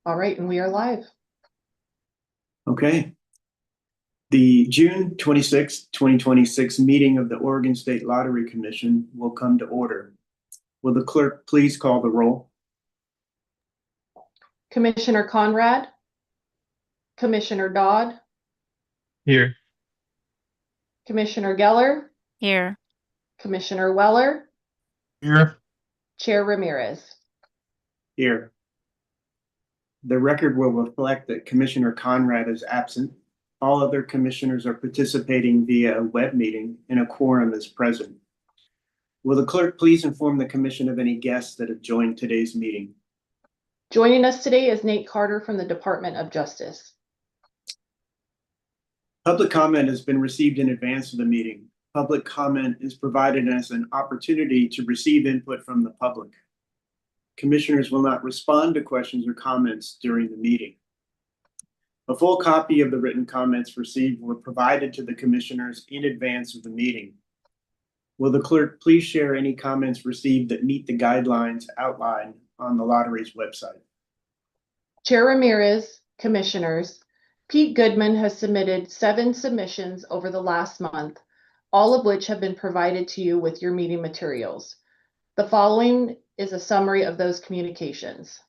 All right, and we are live. Okay. The June 26th, 2026 meeting of the Oregon State Lottery Commission will come to order. Will the clerk please call the roll? Commissioner Conrad, Commissioner Dodd, Here. Commissioner Geller, Here. Commissioner Weller, Here. Chair Ramirez. Here. The record will reflect that Commissioner Conrad is absent. All other commissioners are participating via a web meeting and a quorum is present. Will the clerk please inform the commission of any guests that have joined today's meeting? Joining us today is Nate Carter from the Department of Justice. Public comment has been received in advance of the meeting. Public comment is provided as an opportunity to receive input from the public. Commissioners will not respond to questions or comments during the meeting. A full copy of the written comments received were provided to the commissioners in advance of the meeting. Will the clerk please share any comments received that meet the guidelines outlined on the lottery's website? Chair Ramirez, Commissioners, Pete Goodman has submitted 7 submissions over the last month, all of which have been provided to you with your meeting materials. The following is a summary of those communications.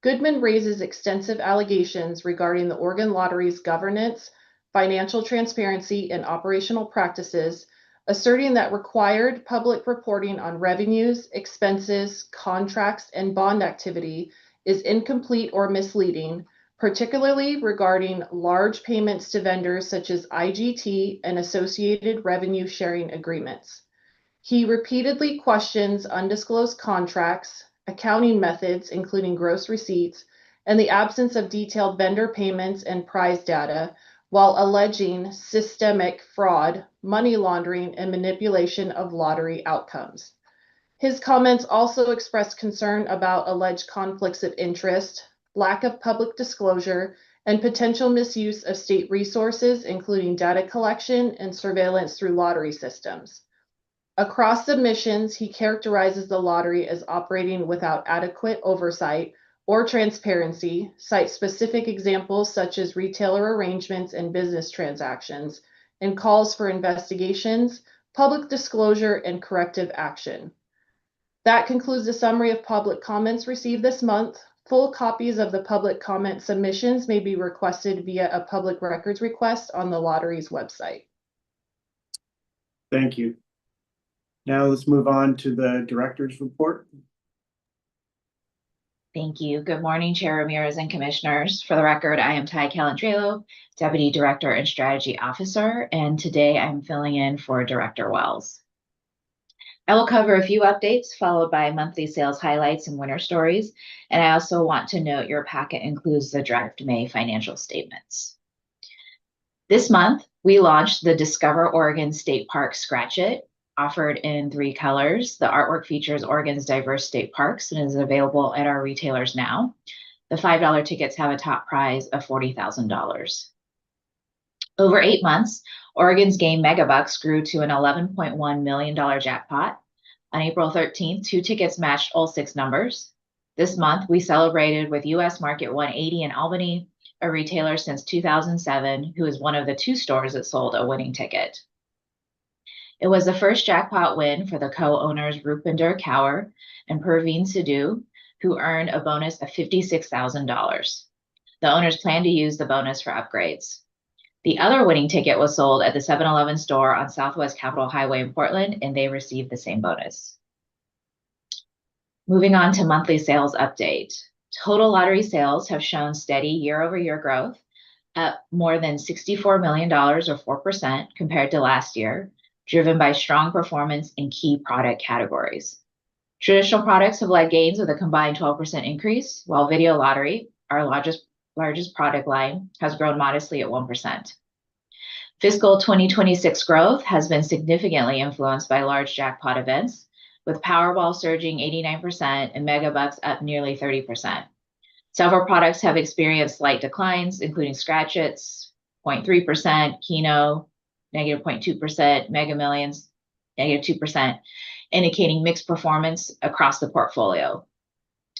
Goodman raises extensive allegations regarding the Oregon Lottery's governance, financial transparency, and operational practices, asserting that required public reporting on revenues, expenses, contracts, and bond activity is incomplete or misleading, particularly regarding large payments to vendors such as IGT and associated revenue sharing agreements. He repeatedly questions undisclosed contracts, accounting methods, including gross receipts, and the absence of detailed vendor payments and prize data, while alleging systemic fraud, money laundering, and manipulation of lottery outcomes. His comments also express concern about alleged conflicts of interest, lack of public disclosure, and potential misuse of state resources, including data collection and surveillance through lottery systems. Across submissions, he characterizes the lottery as operating without adequate oversight or transparency, cites specific examples such as retailer arrangements and business transactions, and calls for investigations, public disclosure, and corrective action. That concludes the summary of public comments received this month. Full copies of the public comment submissions may be requested via a public records request on the lottery's website. Thank you. Now let's move on to the director's report. Thank you. Good morning, Chair Ramirez and Commissioners. For the record, I am Ty Calantrello, Deputy Director and Strategy Officer, and today I'm filling in for Director Wells. I will cover a few updates followed by monthly sales highlights and winner stories, and I also want to note your packet includes the draft May financial statements. This month, we launched the Discover Oregon State Park Scratch It, offered in 3 colors. The artwork features Oregon's diverse state parks and is available at our retailers now. The $5 tickets have a top prize of $40,000. Over 8 months, Oregon's game Megabucks grew to an $11.1 million jackpot. On April 13th, 2 tickets matched all 6 numbers. This month, we celebrated with U.S. Market 180 in Albany, a retailer since 2007, who is one of the 2 stores that sold a winning ticket. It was the first jackpot win for the co-owners Rupinder Kaur and Perveen Sidhu, who earned a bonus of $56,000. The owners plan to use the bonus for upgrades. The other winning ticket was sold at the 7-Eleven store on Southwest Capitol Highway in Portland, and they received the same bonus. Moving on to monthly sales update. Total lottery sales have shown steady year-over-year growth, up more than $64 million or 4% compared to last year, driven by strong performance in key product categories. Traditional products have led gains with a combined 12% increase, while video lottery, our largest product line, has grown modestly at 1%. Fiscal 2026 growth has been significantly influenced by large jackpot events, with Powerball surging 89% and Megabucks up nearly 30%. Several products have experienced slight declines, including Scratch Its, 0.3%, Keno, -0.2%, Mega Millions, -2%, indicating mixed performance across the portfolio.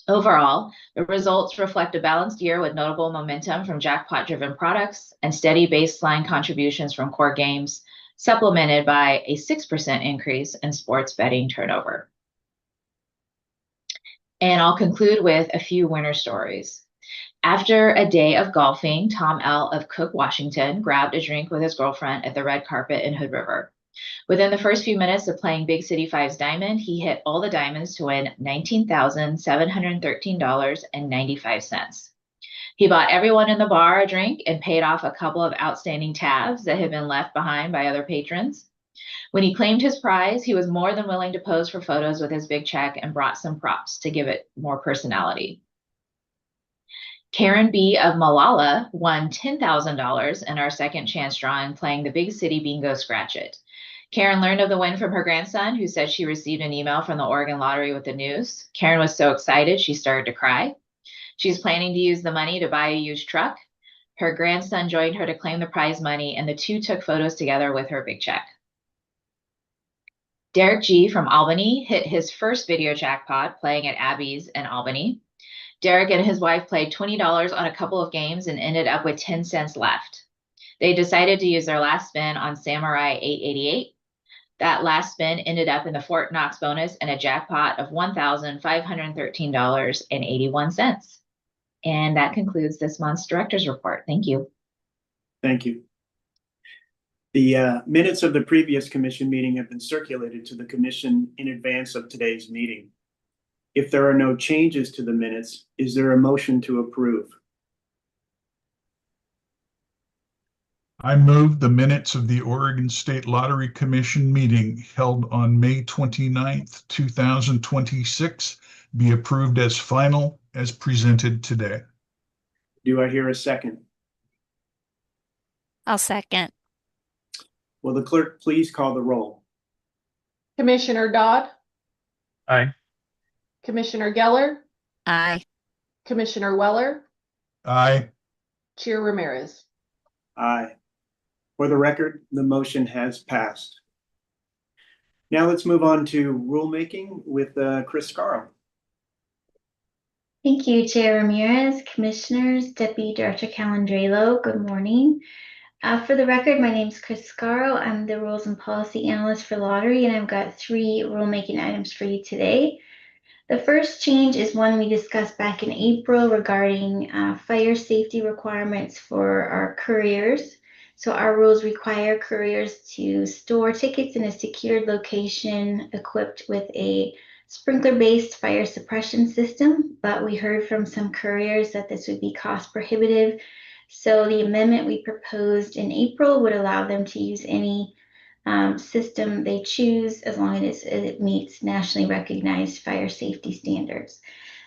Overall, the results reflect a balanced year with notable momentum from jackpot-driven products and steady baseline contributions from core games, supplemented by a 6% increase in sports betting turnover. And I'll conclude with a few winter stories. After a day of golfing, Tom L. of Cook, Washington, grabbed a drink with his girlfriend at the red carpet in Hood River. Within the first few minutes of playing Big City Five's diamond, he hit all the diamonds to win $19,713.95. He bought everyone in the bar a drink and paid off a couple of outstanding tabs that had been left behind by other patrons. When he claimed his prize, he was more than willing to pose for photos with his big check and brought some props to give it more personality. Karen B. of Malala won $10,000 in our second chance drawing playing the Big City Bingo Scratch It. Karen learned of the win from her grandson, who said she received an email from the Oregon Lottery with the news. Karen was so excited she started to cry. She's planning to use the money to buy a used truck. Her grandson joined her to claim the prize money, and the two took photos together with her big check. Derek G. from Albany hit his first video jackpot playing at Abby's in Albany. Derek and his wife played $20 on a couple of games and ended up with 10 cents left. They decided to use their last spin on Samurai 888. That last spin ended up in the Fort Knox bonus and a jackpot of $1,513.81. And that concludes this month's director's report. Thank you. Thank you. The minutes of the previous commission meeting have been circulated to the commission in advance of today's meeting. If there are no changes to the minutes, is there a motion to approve? I move the minutes of the Oregon State Lottery Commission meeting held on May 29th, 2026 be approved as final as presented today. Do I hear a second? I'll second. Will the clerk please call the roll? Commissioner Dodd, Aye. Commissioner Geller, Aye. Commissioner Weller, Aye. Chair Ramirez. Aye. For the record, the motion has passed. Now let's move on to rulemaking with Chris Scarrow. Thank you, Chair Ramirez, Commissioners, Deputy Director Calandrello. Good morning. For the record, my name is Chris Scarrow. I'm the Rules and Policy Analyst for Lottery, and I've got 3 rulemaking items for you today. The first change is one we discussed back in April regarding fire safety requirements for our couriers. So our rules require couriers to store tickets in a secured location equipped with a sprinkler-based fire suppression system, but we heard from some couriers that this would be cost prohibitive. So the amendment we proposed in April would allow them to use any system they choose as long as it meets nationally recognized fire safety standards.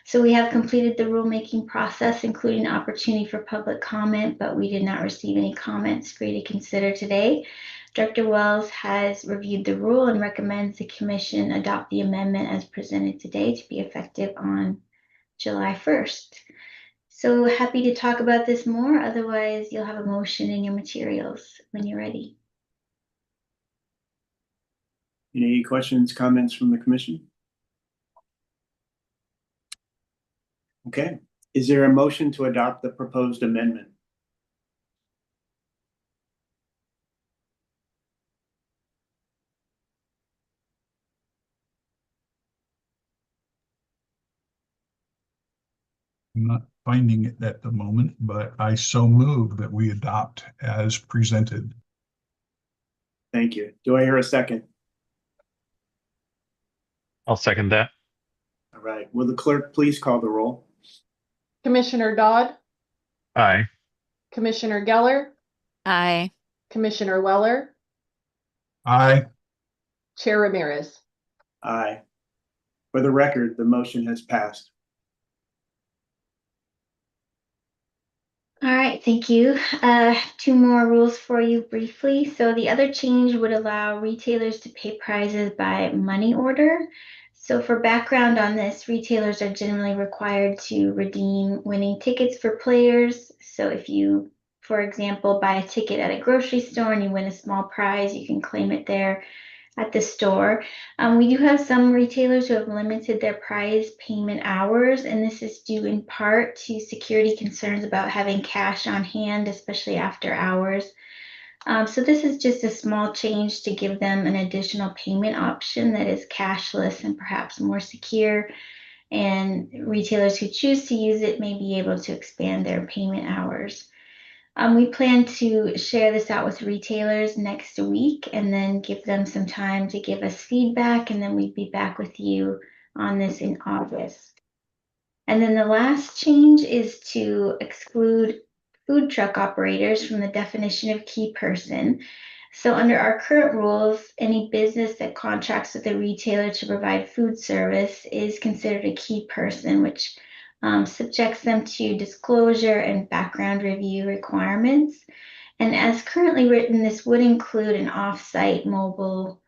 So we have completed the rulemaking process, including opportunity for public comment, but we did not receive any comments for you to consider today. Director Wells has reviewed the rule and recommends the commission adopt the amendment as presented today to be effective on July 1st. So happy to talk about this more. Otherwise, you'll have a motion in your materials when you're ready. Any questions, comments from the commission? Okay. Is there a motion to adopt the proposed amendment? I'm not finding it at the moment, but I so move that we adopt as presented. Thank you. Do I hear a second? I'll second that. All right. Will the clerk please call the roll? Commissioner Dodd, Aye. Commissioner Geller, Aye. Commissioner Weller, Aye. Chair Ramirez. Aye. For the record, the motion has passed. All right, thank you. 2 more rules for you briefly. So the other change would allow retailers to pay prizes by money order. So for background on this, retailers are generally required to redeem winning tickets for players. So if you, for example, buy a ticket at a grocery store and you win a small prize, you can claim it there. at the store. We do have some retailers who have limited their prize payment hours, and this is due in part to security concerns about having cash on hand, especially after hours. So this is just a small change to give them an additional payment option that is cashless and perhaps more secure. And retailers who choose to use it may be able to expand their payment hours. We plan to share this out with retailers next week and then give them some time to give us feedback, and then we'd be back with you on this in August. And then the last change is to exclude food truck operators from the definition of key person. So under our current rules, any business that contracts with a retailer to provide food service is considered a key person, which subjects them to disclosure and background review requirements. And as currently written, this would include an off-site mobile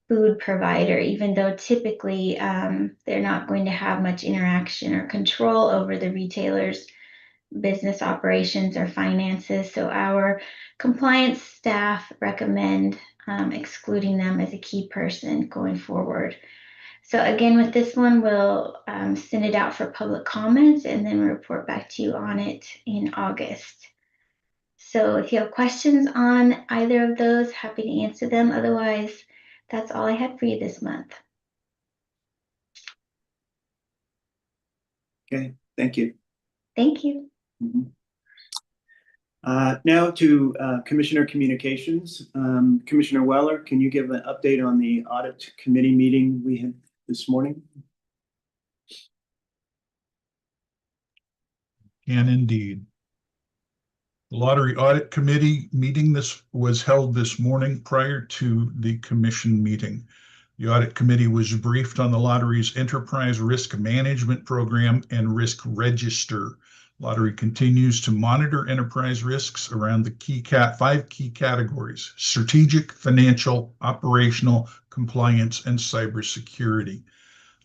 food provider, even though typically they're not going to have much interaction or control over the retailer's business operations or finances. So our compliance staff recommend excluding them as a key person going forward. So again, with this one, we'll send it out for public comments and then report back to you on it in August. So if you have questions on either of those, happy to answer them. Otherwise, that's all I had for you this month. Okay, thank you. Thank you. Now to Commissioner Communications. Commissioner Weller, can you give an update on the audit committee meeting we had this morning? Can indeed. The Lottery Audit Committee meeting was held this morning prior to the commission meeting. The Audit Committee was briefed on the lottery's enterprise risk management program and risk register. Lottery continues to monitor enterprise risks around the five key categories: strategic, financial, operational, compliance, and cybersecurity.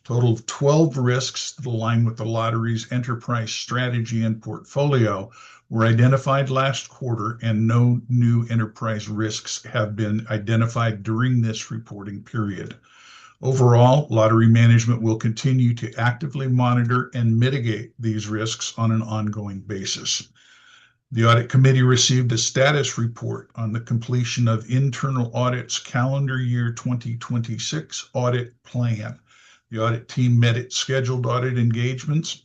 Total of 12 risks that align with the lottery's enterprise strategy and portfolio were identified last quarter, and no new enterprise risks have been identified during this reporting period. Overall, lottery management will continue to actively monitor and mitigate these risks on an ongoing basis. The Audit Committee received a status report on the completion of Internal Audit's calendar year 2026 audit plan. The audit team met its scheduled audit engagements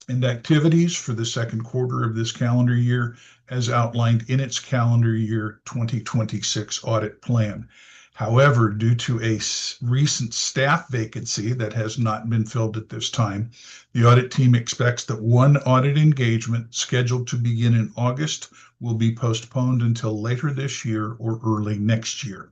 and activities for the second quarter of this calendar year as outlined in its calendar year 2026 audit plan. However, due to a recent staff vacancy that has not been filled at this time, the audit team expects that one audit engagement scheduled to begin in August will be postponed until later this year or early next year.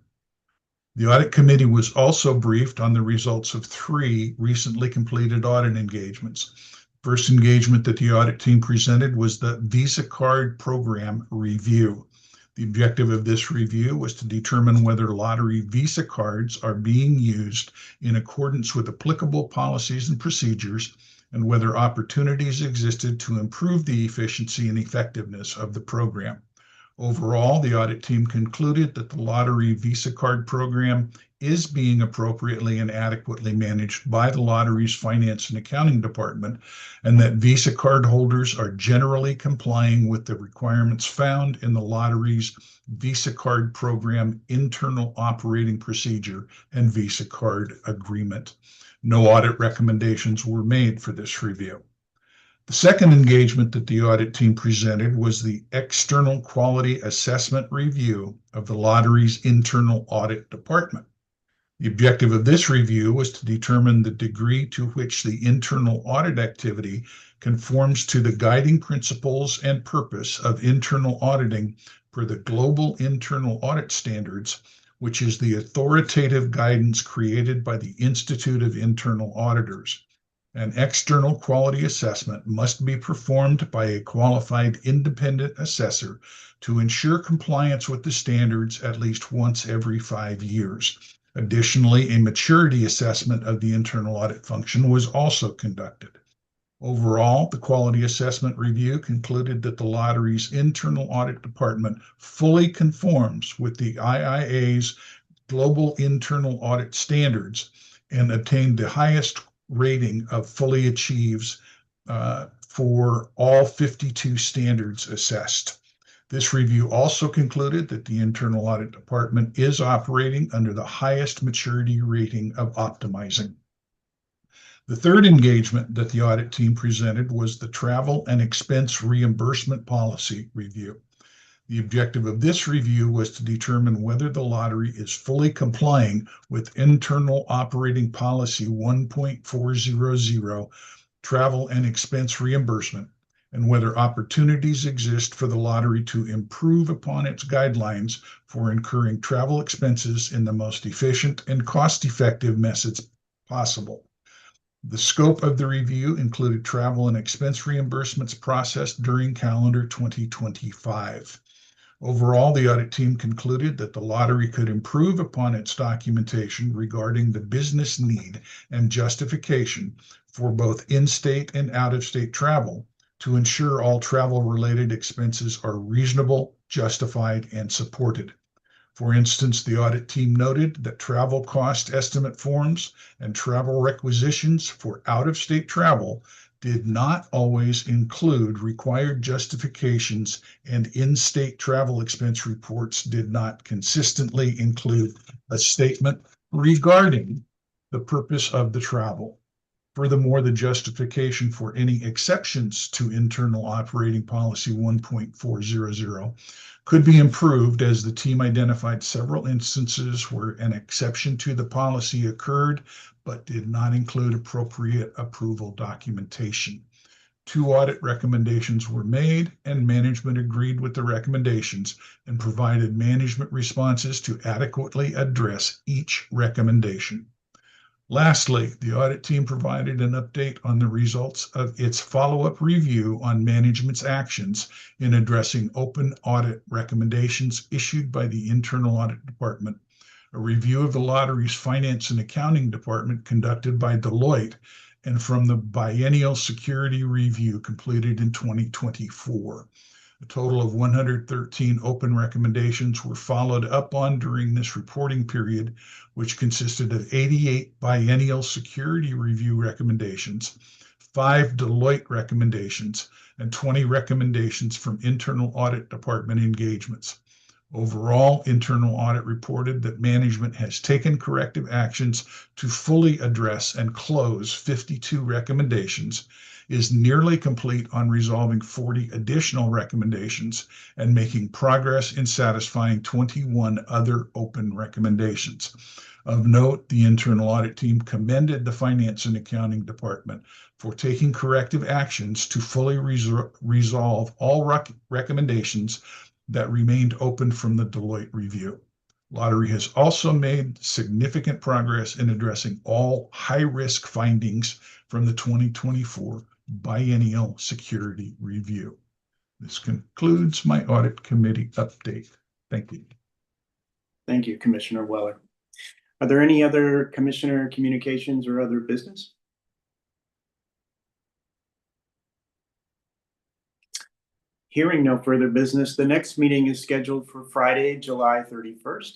The Audit Committee was also briefed on the results of 3 recently completed audit engagements. First engagement that the audit team presented was the Visa Card Program Review. The objective of this review was to determine whether lottery Visa cards are being used in accordance with applicable policies and procedures, and whether opportunities existed to improve the efficiency and effectiveness of the program. Overall, the audit team concluded that the lottery Visa card program is being appropriately and adequately managed by the lottery's finance and accounting department, and that Visa card holders are generally complying with the requirements found in the lottery's Visa card program internal operating procedure and Visa card agreement. No audit recommendations were made for this review. The second engagement that the audit team presented was the External Quality Assessment Review of the lottery's internal audit department. The objective of this review was to determine the degree to which the internal audit activity conforms to the guiding principles and purpose of internal auditing per the Global Internal Audit Standards, which is the authoritative guidance created by the Institute of Internal Auditors. An external quality assessment must be performed by a qualified independent assessor to ensure compliance with the standards at least once every 5 years. Additionally, a maturity assessment of the internal audit function was also conducted. Overall, the quality assessment review concluded that the lottery's internal audit department fully conforms with the IIA's global internal audit standards and obtained the highest rating of fully achieves for all 52 standards assessed. This review also concluded that the Internal Audit Department is operating under the highest maturity rating of optimizing. The third engagement that the audit team presented was the travel and expense reimbursement policy review. The objective of this review was to determine whether the lottery is fully complying with Internal Operating Policy 1.400, travel and expense reimbursement, and whether opportunities exist for the lottery to improve upon its guidelines for incurring travel expenses in the most efficient and cost-effective methods possible. The scope of the review included travel and expense reimbursements processed during calendar 2025. Overall, the audit team concluded that the lottery could improve upon its documentation regarding the business need and justification for both in-state and out-of-state travel to ensure all travel-related expenses are reasonable, justified, and supported. For instance, the audit team noted that travel cost estimate forms and travel requisitions for out-of-state travel did not always include required justifications, and in-state travel expense reports did not consistently include a statement regarding the purpose of the travel. Furthermore, the justification for any exceptions to Internal Operating Policy 1.400 could be improved, as the team identified several instances where an exception to the policy occurred but did not include appropriate approval documentation. 2 audit recommendations were made, and management agreed with the recommendations and provided management responses to adequately address each recommendation. Lastly, the audit team provided an update on the results of its follow-up review on management's actions in addressing open audit recommendations issued by the Internal Audit Department. A review of the lottery's finance and accounting department conducted by Deloitte, and from the biennial security review completed in 2024. A total of 113 open recommendations were followed up on during this reporting period, which consisted of 88 biennial security review recommendations, 5 Deloitte recommendations, and 20 recommendations from Internal Audit Department engagements. Overall, Internal Audit reported that management has taken corrective actions to fully address and close 52 recommendations, is nearly complete on resolving 40 additional recommendations, and making progress in satisfying 21 other open recommendations. Of note, the Internal Audit team commended the Finance and Accounting Department for taking corrective actions to fully resolve all recommendations that remained open from the Deloitte review. Lottery has also made significant progress in addressing all high-risk findings from the 2024 biennial security review. This concludes my audit committee update. Thank you. Thank you, Commissioner Weller. Are there any other commissioner communications or other business? Hearing no further business, the next meeting is scheduled for Friday, July 31st.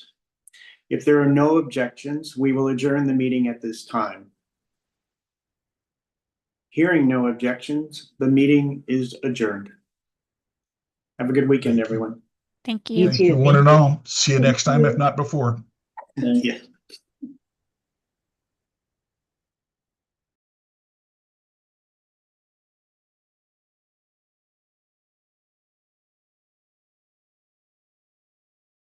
If there are no objections, we will adjourn the meeting at this time. Hearing no objections, the meeting is adjourned. Have a good weekend, everyone. Thank you. Thank you, one and all. See you next time, if not before. Yeah.